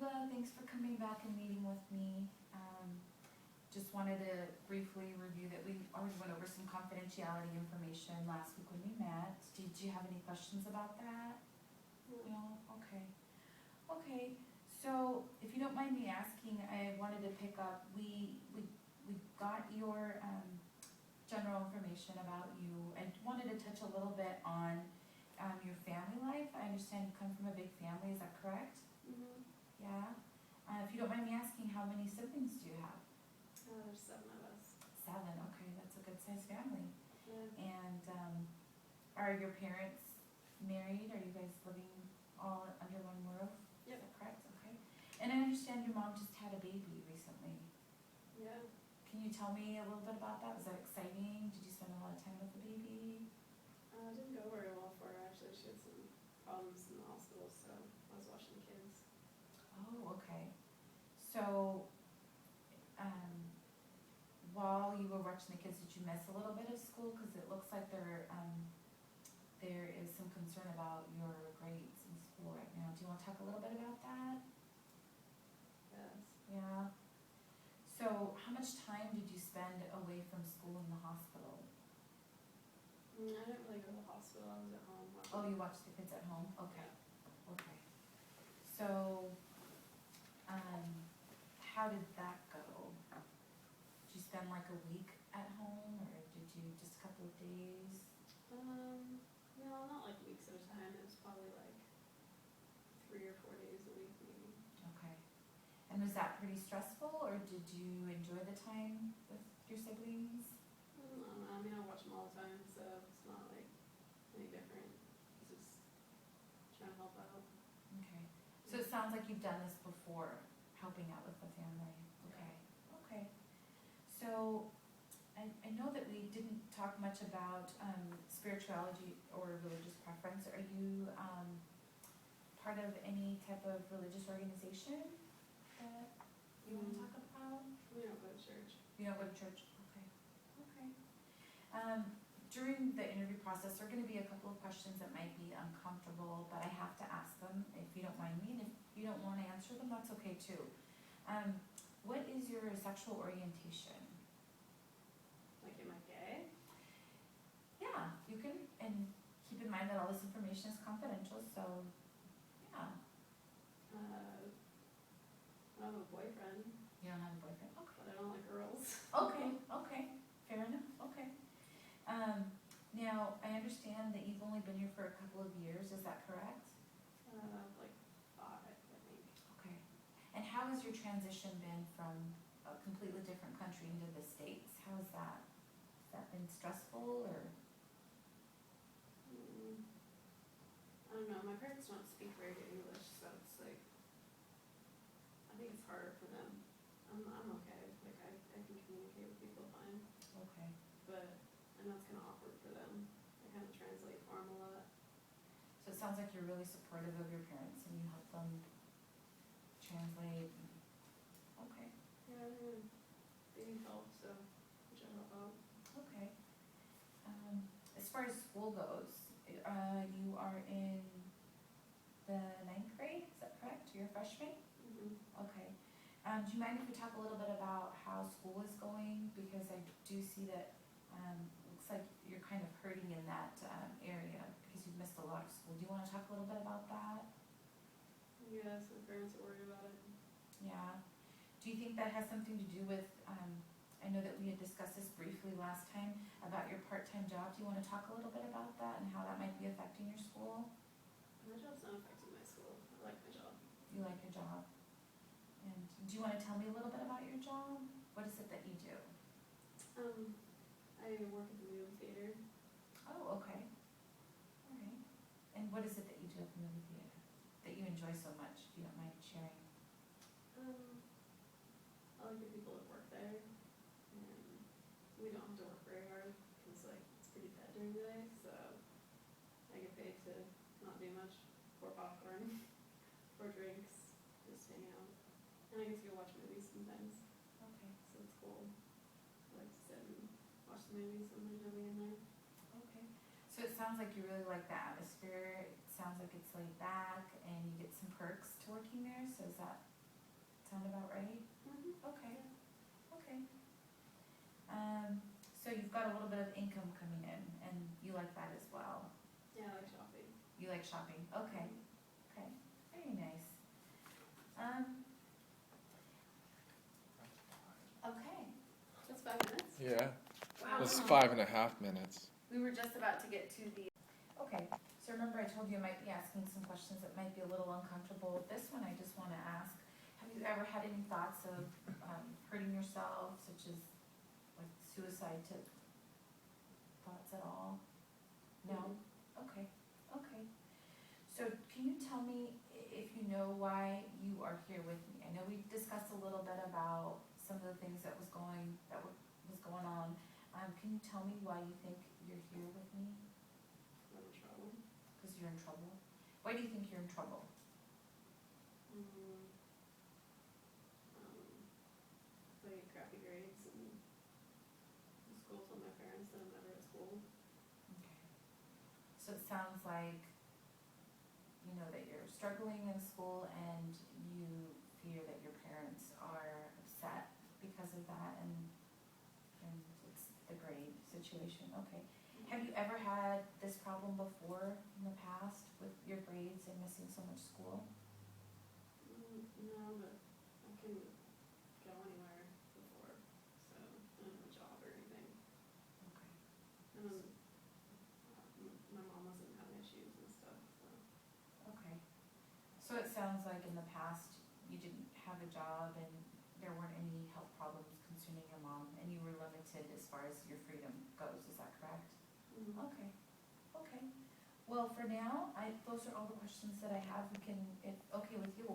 thanks for coming back and meeting with me. Just wanted to briefly review that we already went over some confidentiality information last week when we met. Did you have any questions about that? No? Okay. Okay, so if you don't mind me asking, I wanted to pick up, we got your general information about you. I wanted to touch a little bit on your family life. I understand you come from a big family, is that correct? Mm-hmm. Yeah? If you don't mind me asking, how many siblings do you have? There's 7 of us. 7, okay, that's a good sized family. Yeah. And are your parents married? Are you guys living all under one roof? Yep. Is that correct? Okay. And I understand your mom just had a baby recently. Yeah. Can you tell me a little bit about that? Was that exciting? Did you spend a lot of time with the baby? It didn't go very well for her, actually. She had some problems in the hospital, so I was watching the kids. Oh, okay. So, while you were watching the kids, did you miss a little bit of school? Because it looks like there is some concern about your grades in school right now. Do you want to talk a little bit about that? Yes. Yeah. So, how much time did you spend away from school in the hospital? I didn't really go to the hospital. I was at home watching. Oh, you watched the kids at home? Okay. Okay. So, how did that go? Did you spend like a week at home, or did you just a couple of days? No, not like weeks at a time. It was probably like 3 or 4 days a week, maybe. Okay. And was that pretty stressful, or did you enjoy the time with your siblings? I mean, I watch them all the time, so it's not like any different. It's just trying to help out. Okay. So it sounds like you've done this before, helping out with the family. Okay. Okay. So I know that we didn't talk much about spirituality or religious preference. Are you part of any type of religious organization that you want to talk about? We don't go to church. You don't go to church? Okay. Okay. During the interview process, there are going to be a couple of questions that might be uncomfortable, but I have to ask them if you don't mind me, and if you don't want to answer them, that's okay too. What is your sexual orientation? Like, am I gay? Yeah, you can, and keep in mind that all this information is confidential, so, yeah. I have a boyfriend, You don't have a boyfriend? Okay. but I don't like girls. Okay, okay, fair enough, okay. Now, I understand that you've only been here for a couple of years, is that correct? Like 5, I think. Okay. And how has your transition been from a completely different country into the States? How has that? Has that been stressful, or? I don't know. My parents don't speak very good English, so it's like, I think it's harder for them. I'm okay. Like, I can communicate with people fine, Okay. but I know it's kind of awkward for them. I kind of translate for them a lot. So it sounds like you're really supportive of your parents and you help them translate. Okay. Yeah, they need help, so which I help out. Okay. As far as school goes, you are in the 9th grade, is that correct? You're a freshman? Okay. Do you mind if we talk a little bit about how school is going? Because I do see that looks like you're kind of hurting in that area because you've missed a lot of school. Do you want to talk a little bit about that? Yes, my parents are worried about it. Yeah. Do you think that has something to do with, I know that we had discussed this briefly last time about your part-time job. Do you want to talk a little bit about that and how that might be affecting your school? My job's not affecting my school. I like my job. You like your job? And do you want to tell me a little bit about your job? What is it that you do? I work at the movie theater. Oh, okay. All right. And what is it that you do at the movie theater that you enjoy so much, if you don't mind sharing? I like the people that work there, and we don't have to work very hard because like it's pretty dead during the day, so I get paid to not do much, pour popcorn, pour drinks, just hang out, and I get to go watch movies sometimes, Okay. so it's cool. I like to sit and watch the movies when there's nobody in there. Okay. So it sounds like you really like the atmosphere. It sounds like like it's laid back and you get some perks to working there, so does that sound about right? Okay, okay. So you've got a little bit of income coming in, and you like that as well? Yeah, I like shopping. You like shopping, okay, okay, very nice. Okay, That's 5 minutes? Yeah, wow. it's 5.5 minutes. We were just about to get to the, okay, so remember I told you I might be asking some questions that might be a little uncomfortable. This one I just wanna ask, have you ever had any thoughts of, hurting yourself, such as like suicide type thoughts at all? No? Okay, okay. So can you tell me if you know why you are here with me? I know we discussed a little bit about some of the things that was going on. Can you tell me why you think you're here with me? I'm in trouble. Because you're in trouble? Why do you think you're in trouble? I get crappy grades and the school told my parents that I'm never at school. Okay. So it sounds like, you know, that you're struggling in school and you fear that your parents are upset because of that and it's the grade situation, okay. Have you ever had this problem before in the past with your grades and missing so much school? No, but I couldn't go anywhere before, so I didn't have a job or anything. Okay. And then my mom wasn't having issues and stuff, so. Okay. So it sounds like in the past you didn't have a job and there weren't any health problems concerning your mom and you were limited as far as your freedom goes, is that correct? Okay, okay. Well, for now, those are all the questions that I have. We can, if okay with you,